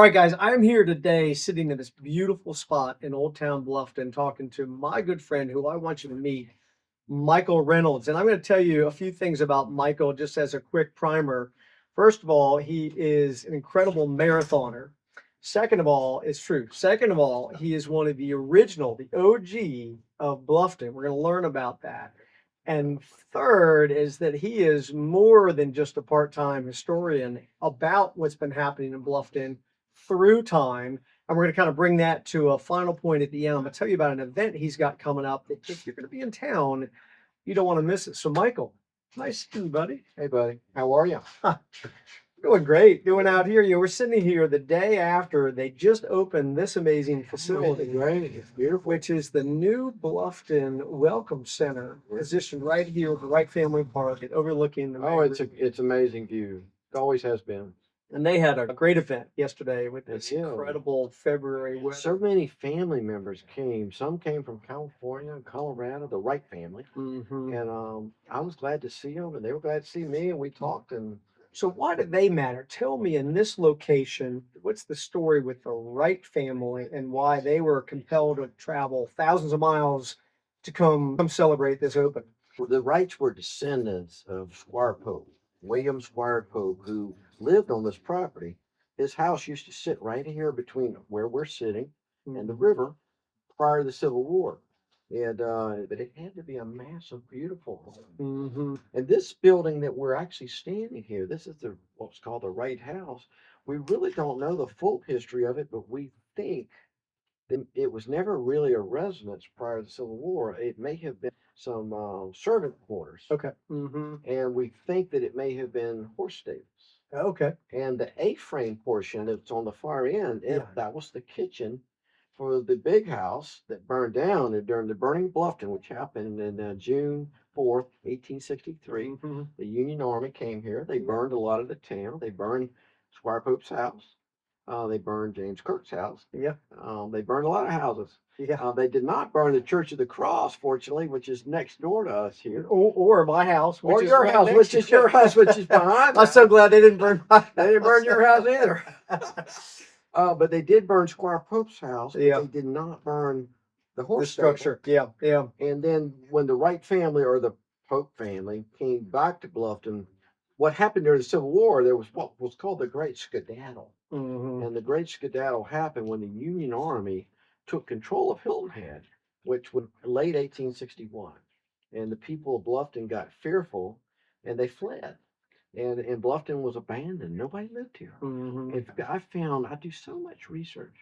All right, guys, I'm here today sitting in this beautiful spot in Old Town Bluffton talking to my good friend who I want you to meet, Michael Reynolds. And I'm going to tell you a few things about Michael just as a quick primer. First of all, he is an incredible marathoner. Second of all, it's true. Second of all, he is one of the original, the OG of Bluffton. We're going to learn about that. And third is that he is more than just a part-time historian about what's been happening in Bluffton through time. And we're going to kind of bring that to a final point at the end. I'm going to tell you about an event he's got coming up that if you're going to be in town, you don't want to miss it. So, Michael, nice to see you, buddy. Hey, buddy. How are you? Doing great. Doing out here. We're sitting here the day after they just opened this amazing facility. Great. It's beautiful. Which is the new Bluffton Welcome Center, positioned right here with the Wright Family Park, overlooking the. Oh, it's amazing view. It always has been. And they had a great event yesterday with this incredible February weather. So many family members came. Some came from California and Colorado, the Wright family. And I was glad to see them, and they were glad to see me, and we talked. And so why did they matter? Tell me, in this location, what's the story with the Wright family and why they were compelled to travel thousands of miles to come celebrate this opening? The Wrights were descendants of Squire Pope, William Squire Pope, who lived on this property. His house used to sit right here between where we're sitting and the river prior to the Civil War. And but it had to be a massive, beautiful home. And this building that we're actually standing here, this is what's called the Wright House. We really don't know the full history of it, but we think that it was never really a residence prior to the Civil War. It may have been some servant quarters. Okay. And we think that it may have been horse stables. Okay. And the A-frame portion that's on the far end, that was the kitchen for the big house that burned down during the burning of Bluffton, which happened in June 4th, 1863. The Union Army came here. They burned a lot of the town. They burned Squire Pope's house. They burned James Kirk's house. Yeah. They burned a lot of houses. Yeah. They did not burn the Church of the Cross, fortunately, which is next door to us here. Or my house. Or your house, which is your house, which is behind. I'm so glad they didn't burn my house. They didn't burn your house either. But they did burn Squire Pope's house. But they did not burn the horse structure. Stable. Yeah. And then when the Wright family or the Pope family came back to Bluffton, what happened during the Civil War, there was what was called the Great Scadaddle. And the Great Scadaddle happened when the Union Army took control of Hilton Head, which was late 1861. And the people of Bluffton got fearful and they fled. And Bluffton was abandoned. Nobody lived here. In fact, I do so much research,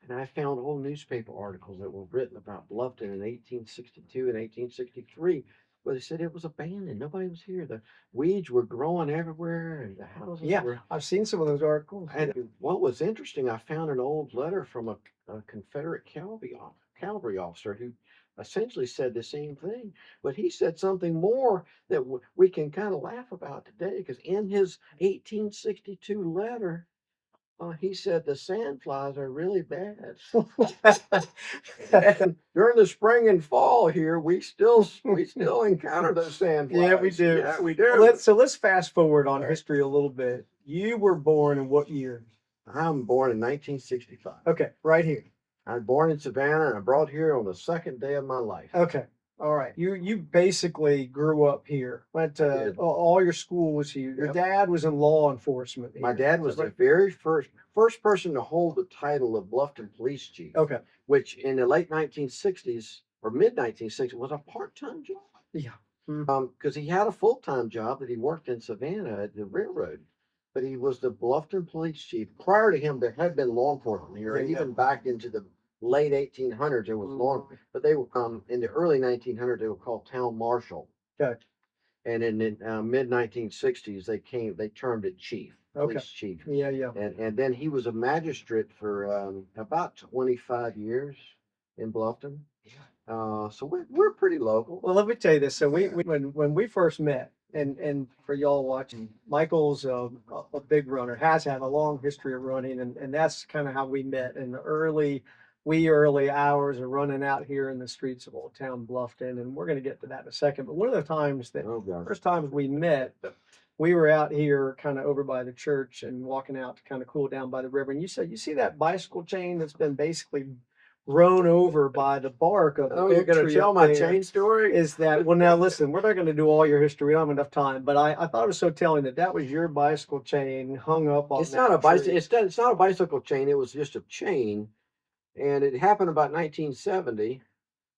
and I found old newspaper articles that were written about Bluffton in 1862 and 1863, where they said it was abandoned. Nobody was here. The weeds were growing everywhere, and the houses were. I've seen some of those articles. And what was interesting, I found an old letter from a Confederate cavalry officer who essentially said the same thing, but he said something more that we can kind of laugh about today, because in his 1862 letter, he said the sandflies are really bad. And during the spring and fall here, we still encounter those sandflies. Yeah, we do. Yeah, we do. So let's fast forward on history a little bit. You were born in what year? I'm born in 1965. Okay, right here. I was born in Savannah, and I brought here on the second day of my life. Okay. All right. You basically grew up here. Went to all your school was here. Your dad was in law enforcement here. My dad was the very first person to hold the title of Bluffton Police Chief. Okay. Which in the late 1960s or mid 1960s was a part-time job. Yeah. Because he had a full-time job that he worked in Savannah at the railroad. But he was the Bluffton Police Chief. Prior to him, there had been law enforcement here, even back into the late 1800s. There was law, but they were in the early 1900s. They were called town marshal. Okay. And in the mid 1960s, they termed it chief, police chief. Yeah. And then he was a magistrate for about 25 years in Bluffton. So we're pretty local. Well, let me tell you this. So when we first met. And for y'all watching, Michael's a big runner, has had a long history of running, and that's kind of how we met in the early hours of running out here in the streets of Old Town Bluffton, and we're going to get to that in a second. But one of the times first times we met we were out here kind of over by the church and walking out to kind of cool down by the river. And you said, you see that bicycle chain that's been basically grown over by the bark of the Oh, you're oak gonna tree tell up my there. chain story? Is that, well, now listen, we're not going to do all your history. We don't have enough time, but I thought it was so telling that that was your bicycle chain hung up on It's not a that bicycle. tree. It's not a bicycle chain. It was just a chain, and it happened about 1970.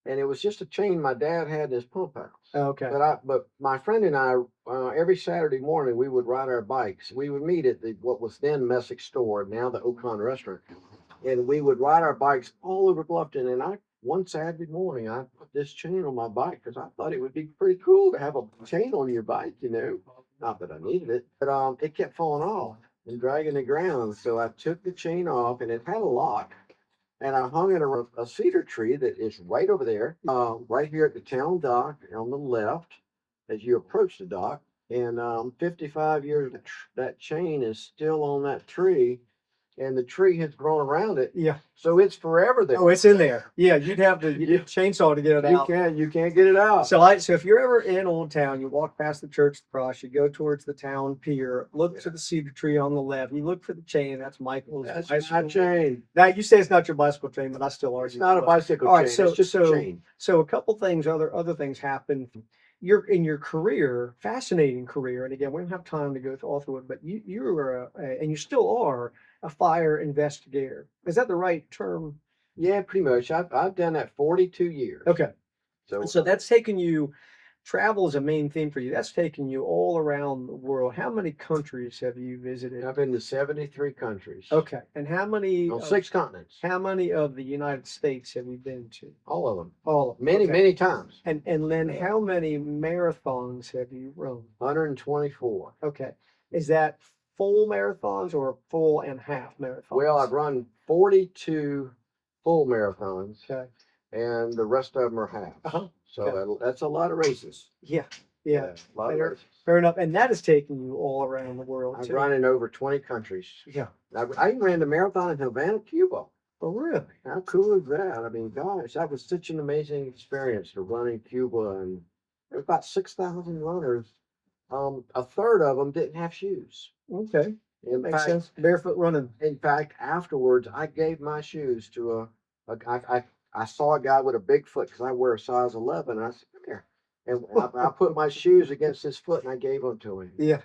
And it was just a chain my dad had in his pump house. Okay. But my friend and I, every Saturday morning, we would ride our bikes. We would meet at what was then Messick Store, now the Ocon Restaurant, and we would ride our bikes all over Bluffton. And one Saturday morning, I put this chain on my bike because I thought it would be pretty cool to have a chain on your bike, you know. Not that I needed it, but it kept falling off and dragging the ground. So I took the chain off, and it had a lock. And I hung it around a cedar tree that is right over there, right here at the town dock on the left as you approach the dock. And 55 years, that chain is still on that tree, and the tree has grown around it. Yeah. So it's forever there. Oh, it's in there. Yeah, you'd have to get a chainsaw to get it out. You can't get it out. So if you're ever in Old Town, you walk past the church cross, you go towards the town pier, look to the cedar tree on the left, you look for the chain. That's Michael's That's bicycle my chain. Now you say it's not your bicycle chain, but I still argue. It's not a bicycle All chain. right, so it's just a chain. So a couple things, other things happen. You're in your career, fascinating career, and again, we don't have time to go all through it, but you were and you still are a fire investigator. Is that the right term? Yeah, pretty much. I've done that 42 years. Okay. So So that's taken you, travel is a main theme for you. That's taken you all around the world. How many countries have you visited? I've been to 73 countries. Okay. And how many On 6 continents. How many of the United States have you been to? All of them. All of them. Many, Okay. many times. And then how many marathons have you run? 124. Okay. Is that full marathons or full and half marathons? Well, I've run 42 full marathons, Okay. and the rest of them are halves. Uh-huh. So Okay. that's a lot of races. Yeah. Yeah. A lot of Fair- races. Fair enough. And that has taken you all around the world I've too. run in over 20 countries. Yeah. I even ran the marathon in Havana, Cuba. Oh, really? How cool is that? I mean, gosh, that was such an amazing experience to run in Cuba, and there were about 6,000 runners. A third of them didn't have shoes. Okay. In Makes fact, sense. Barefoot running. in fact, afterwards, I gave my shoes to I saw a guy with a big foot because I wear a size 11, and I said, "Come here," and I put my shoes against his foot, and I gave them to him. Yeah.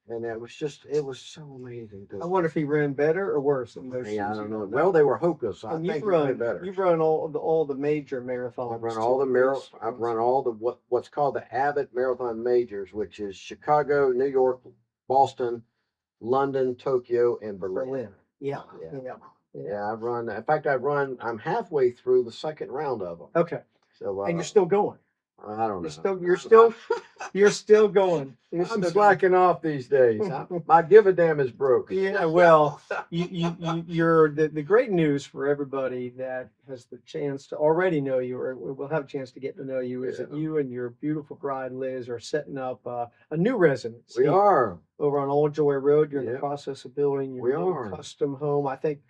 And it was so amazing. I wonder if he ran better or worse than those. Yeah, I shoes don't you know. ran. Well, they were Hoka's. I And think he ran better. you've run all the major marathons. I've run too. all the I've run all the what's called the Abbott Marathon Majors, which is Chicago, New York, Boston, London, Tokyo, and Berlin. Berlin. Yeah. Yeah. Yeah. Yeah, I've run. In fact, I'm halfway through the second round of them. Okay. So And you're still going. I don't know. You're still going. You're I'm still slacking off these days. My give a damn is broke. Yeah, well, you're the great news for everybody that has the chance to already know you, or will have a chance to get to know you, is that Yeah. you and your beautiful bride Liz are setting up a new residence. We are. Over on Old Joy Road. You're in the Yep. process of building your We new are. custom home. I think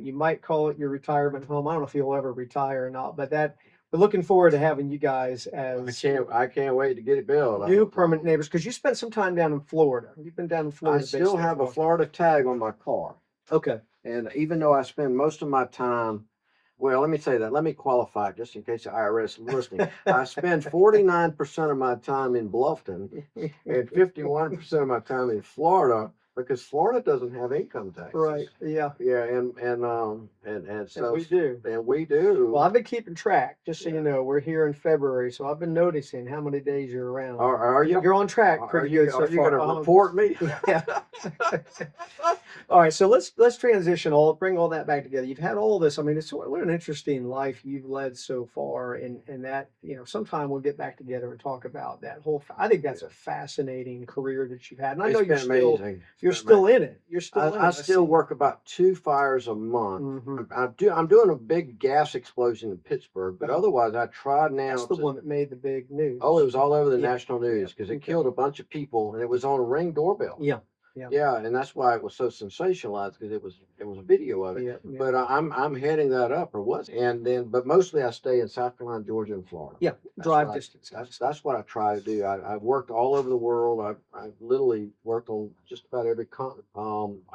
you might call it your retirement home. I don't know if you'll ever retire or not, but we're looking forward to having you guys as I can't wait to get it built. new permanent neighbors, because you spent some time down in Florida. You've been down in I Florida. still have a Florida tag on my car. Okay. And even though I spend most of my time, well, let me say that. Let me qualify it just in case the IRS is listening. I spend 49% of my time in Bluffton and 51% of my time in Florida, because Florida doesn't have income tax. Right. Yeah. Yeah, and so And we do. and we do. Well, I've been keeping track, just so you know. We're here in February, so I've been noticing how many days you're around. Are you? You're on track pretty good so Are you far. going to report me? Yeah. All right, so let's transition bring all that back together. You've had all this. I mean, what an interesting life you've led so far, and that, sometime we'll get back together and talk about that whole. I think that's a fascinating career that you've had, and I know It's you're been still amazing. you're still in it. You're still in it. I still work about 2 fires a month. Mhm. I'm doing a big gas explosion in Pittsburgh, but otherwise I try now. That's the one that made the big news. Oh, it was all over the Yeah. national news because it Okay. killed a bunch of people, and it was on a Ring doorbell. Yeah. Yeah. Yeah, and that's why it was so sensationalized because it was a video of it. Yeah. Yeah. But I'm heading that up or was, and then but mostly I stay in South Carolina, Georgia, and Florida. Yeah. That's Drive what distance. that's what I try to do. I've worked all over the world. I've literally worked on just about every continent.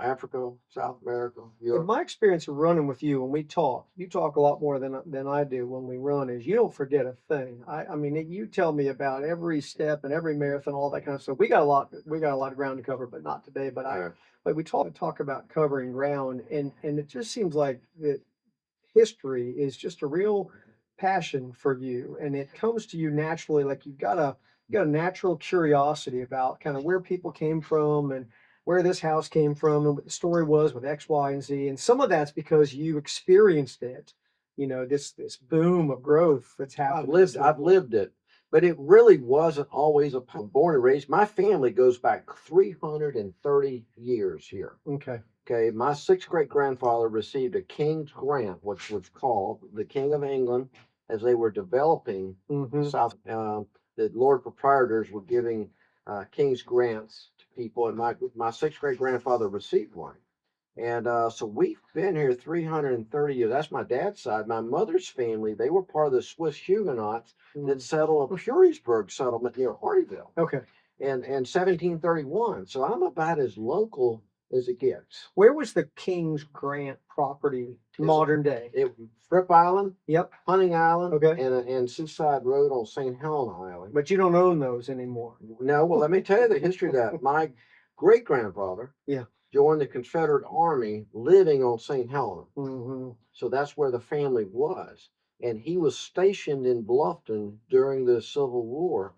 Africa, South America, In Europe. my experience of running with you, when we talk, you talk a lot more than I do when we run. Is you don't forget a thing. I mean, you tell me about every step and every marathon, all that kind of stuff. We got a lot of ground to cover, but not today. Uh, But we talk about covering ground, and it just seems like that history is just a real passion for you, and it comes to you naturally. Like you got a natural curiosity about kind of where people came from and where this house came from and what the story was with X, Y, and Z. And some of that's because you experienced it. You know, this boom of growth that's happened. I've lived it, but it really wasn't always born and raised. My family goes back 330 years here. Okay. Okay, my sixth great grandfather received a king's grant, which was called the King of England, as they were developing Mm-hmm. South. The Lord proprietors were giving king's grants to people, and my sixth great grandfather received one. And so we've been here 330 years. That's my dad's side. My mother's family, they were part of the Swiss Huguenots that settled a Puriesburg settlement near Hardyville Okay. in 1731. So I'm about as local as it gets. Where was the King's Grant property modern day? Fripp Island, Yep. Hunting Island, Okay. and Seaside Road on St. Helena Island. But you don't own those anymore. No, well, let me tell you the history of that. My great grandfather Yeah. joined the Confederate Army living on St. Helena. Mm-hmm. So that's where the family was. And he was stationed in Bluffton during the Civil War.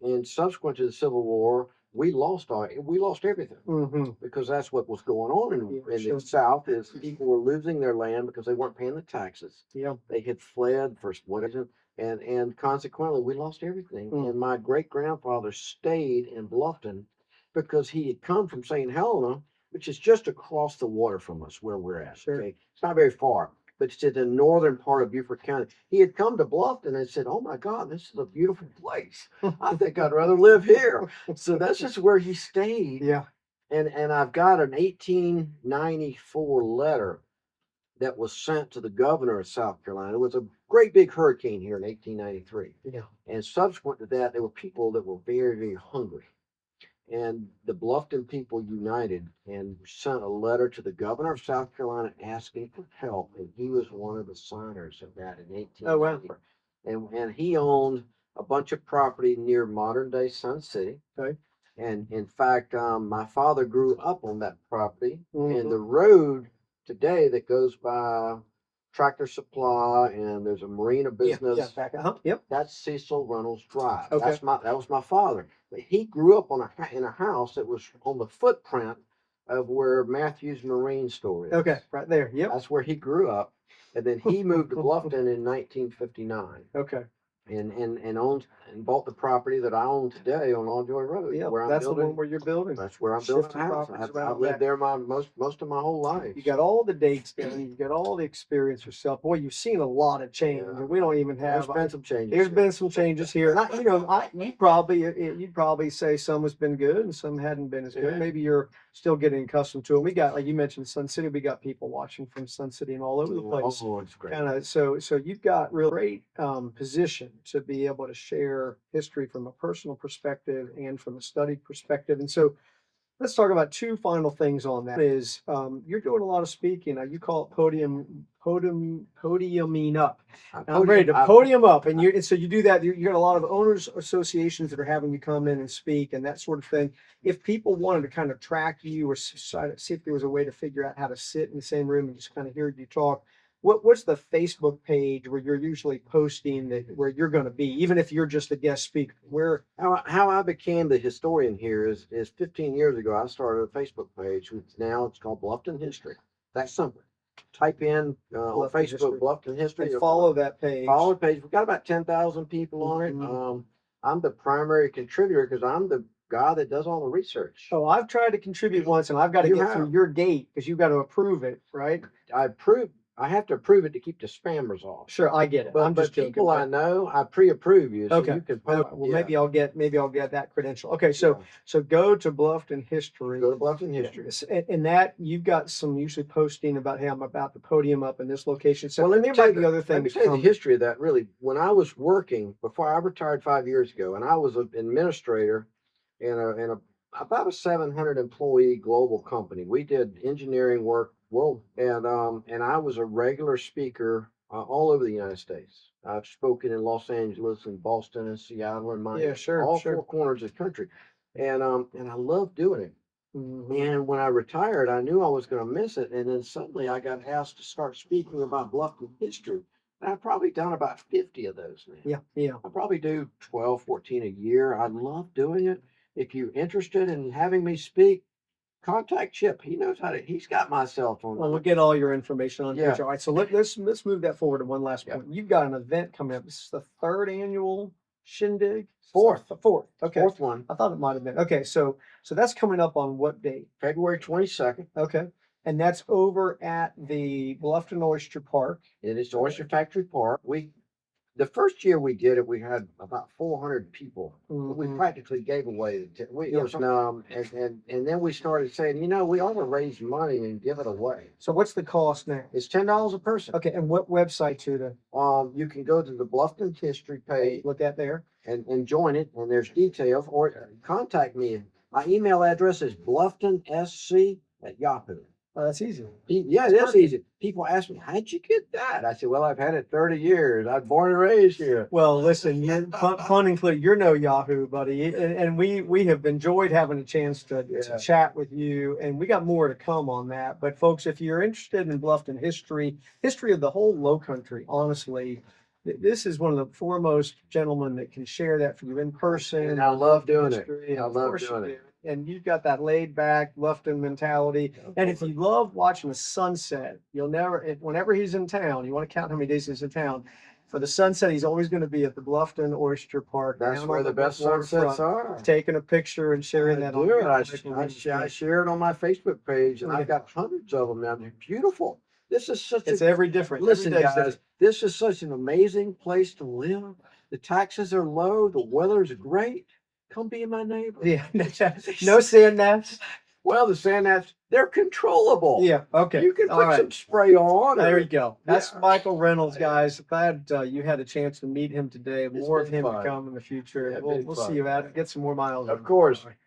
And subsequent to the Civil War, we lost everything Mm-hmm. because that's what was going on in Sure. the South is people were losing their land because they weren't paying the taxes. Yeah. They had fled for whatever, and consequently we lost everything. Mm. And my great grandfather stayed in Bluffton because he had come from St. Helena, which is just across the water from us where we're at. Sure. Okay, it's not very far, but it's in the northern part of Beaufort County. He had come to Bluffton and said, "Oh my God, this is a beautiful place. I think I'd rather live here." So that's just where he stayed. Yeah. And I've got an 1894 letter that was sent to the governor of South Carolina. It was a great big hurricane here in 1893. Yeah. And subsequent to that, there were people that were very, very hungry. And the Bluffton people united and sent a letter to the governor of South Carolina asking for help. And he was one of the signers of that in 1894. Oh, wow. And he owned a bunch of property near modern day Sun City. Okay. And in fact, my father grew up on that property. Mhm. And the road today that goes by Tractor Supply and there's a marina business. Yeah. Back. Yep. That's Cecil Reynolds Drive. Okay. That was my father. But he grew up in a house that was on the footprint of where Matthew's Marine Store is. Okay. Right there. Yep. That's where he grew up. And then he moved to Bluffton in 1959 Okay. and owned and bought the property that I own today on Lawjoy Road. Yeah. Where I'm That's the building. one where you're building. That's where I'm building Shifting a house. properties I've around lived back. there most of my whole life. You got all the dates down. You got all the experience yourself. Boy, you've seen a lot of change, Yeah. and we don't even There's have. been some changes. There's here. been some changes here. And you'd probably say some has been good and some hadn't been as good. Yeah. Maybe you're still getting accustomed to it. We got, like you mentioned, Sun City. We got people watching from Sun City and all over the place. Oh, it's great. Kind of, so you've got real great position to be able to share history from a personal perspective and from a studied perspective. And so let's talk about two final things on that. Is you're doing a lot of speaking. You call it podiuming up. I'm ready to podium up, and so you do that. You got a lot of owners associations that are having you come in and speak and that sort of thing. If people wanted to kind of track you or see if there was a way to figure out how to sit in the same room and just kind of hear you talk, what's the Facebook page where you're usually posting that where you're going to be, even if you're just a guest speaker? How I became the historian here is 15 years ago. I started a Facebook page, which now it's called Bluffton History. That's simple. Type in on Bluffton Facebook History. Bluffton History. And follow that page. Follow the page. We've got about 10,000 people on it. Mhm. I'm the primary contributor because I'm the guy that does all the research. Oh, I've tried to contribute once, and I've got to You get have. through your gate because you've got to approve it, right? I I have to approve it to keep the spammers off. Sure, I get it. But I'm just joking. people I know, I pre-approve you, so Okay. you can Okay. post. Well, Yeah. maybe I'll get that credential. Okay, so Yeah. so go to Bluffton history. Go to Bluffton history. And that you've got some usually posting about, hey, I'm about to podium up in this location. So Well, let me tell you the other Let me things. tell you the history of that. Really, when I was working before I retired 5 years ago, and I was an administrator in a about a 700 employee global company. We did engineering work world, and I was a regular speaker all over the United States. I've spoken in Los Angeles and Boston and Seattle and Miami, Yeah, sure, all sure. four corners of the country, and I love doing it. Mhm. And when I retired, I knew I was going to miss it. And then suddenly I got asked to start speaking about Bluffton history. And I've probably done about 50 of those now. Yeah, yeah. I probably do 12, 14 a year. I love doing it. If you're interested in having me speak, contact Chip. He knows how to, he's got my cell phone Well, we'll number. get all your information on Yeah. page. All right, so let's move that forward to one last Yeah. point. You've got an event coming up. This is the third annual Shindig. Fourth. The fourth. Okay. Fourth one, I thought it might have been. Okay, so that's coming up on what date? February 22nd. Okay. And that's over at the Bluffton Oyster Park. It is the Oyster Factory Park. The first year we did it, we had about 400 people. We Mhm. practically gave away it Yeah. was and then we started saying, we ought to raise money and give it away. So what's the cost now? It's $10 a person. Okay, and what website to You can go to the Bluffton history page look at there? and join it, and there's details, or contact me. My email address is bluftonsc@yahoo. Oh, that's easy. Yeah, it is easy. People ask me, how'd you get that? I said, well, I've had it 30 years. I was born and raised here. Well, listen, pun included, you're no Yahoo, buddy. And we have enjoyed having a chance to chat with you, and we got more to come on that. But folks, if you're interested in Bluffton history of the whole Lowcountry, honestly, this is one of the foremost gentlemen that can share that for you in person. And I love doing it. History, I of love course doing you it. do. And you've got that laid back Bluffton mentality. And if you love watching the sunset, whenever he's in town, you want to count how many days he's in town. For the sunset, he's always going to be at the Bluffton Oyster Park. That's down where on the best waterfront, sunsets are. taking a picture and sharing that. I share it on my Facebook page, and I've got hundreds of them now. They're beautiful. This is such It's a every different. listen, every day's guys. different. This is such an amazing place to live. The taxes are low. The weather's great. Come be my neighbor. Yeah, no sand nets. Well, the sand gnats, they're controllable. Yeah, okay. You can All put right. some spray on. There you go. That's Yeah. Michael Reynolds, guys. Glad you had a chance to meet him today. It's More of been him fun. to come in the future. Yeah, We'll been see fun. you out. Get some more miles. Of in. course. All right.